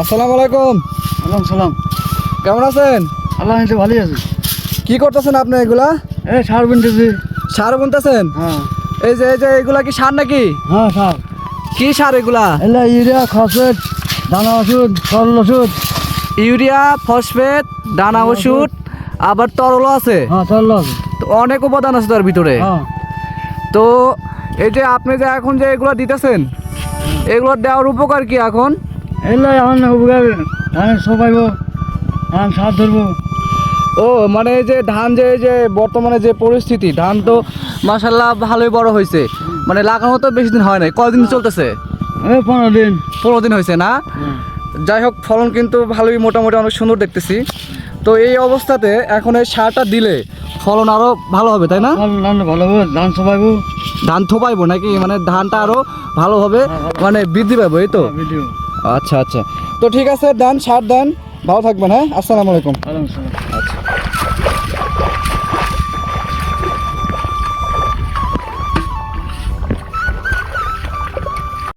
আসসালামু আলাইকুম। ওয়ালাইকুম সালাম। কেমন আছেন? আল্লাহ ভালোই আছে। কি করতেছেন আপনি এগুলা? সার বুনতেছি। সার বুনতেছেন? হ্যাঁ এই যে এগুলা কি সার নাকি? হ্যাঁ সার। কি সার এগুলা? এলা ইউরিয়া ফসফেট দানা ওষুধ তরল ওষুধ। ইউরিয়া, ফসফেট, দানা ওষুধ, আবার তরলও আছে। হ্যাঁ তরল আছে। তো অনেক উপাদান আছে তার ভিতরে। হ্যাঁ তো এই যে আপনি যে এখন যে এগুলা দিতেছেন, এগুলো দেওয়ার উপকার কি এখন? এলা এখন উপকার ধান সবাইব, ধান সার ধরবো। ও মানে এই যে ধান এই যে বর্তমানে যে পরিস্থিতি, ধান তো মাশাআল্লাহ ভালোই বড় হয়েছে। মানে লাগানো তো বেশি দিন হয় নাই, কয়দিন চলতেছে? 15 দিন। 15 দিন হয়েছে না? যাই হোক, ফলন কিন্তু ভালোই, মোটামুটি অনেক সুন্দর দেখতেছি। তো এই অবস্থাতে এখন এই সারটা দিলে ফলন আরো ভালো হবে, তাই না? ধান ভালো হবে, ধান সবাইব। ধান থোপাইবো নাকি? মানে ধানটা আরো ভালোভাবে মানে বৃদ্ধি পাবো, এই তো? ভিডিও। আচ্ছা আচ্ছা, তো ঠিক আছে, দেন সার দেন, ভালো থাকবেন। হ্যাঁ, আসসালামু আলাইকুম। আচ্ছা।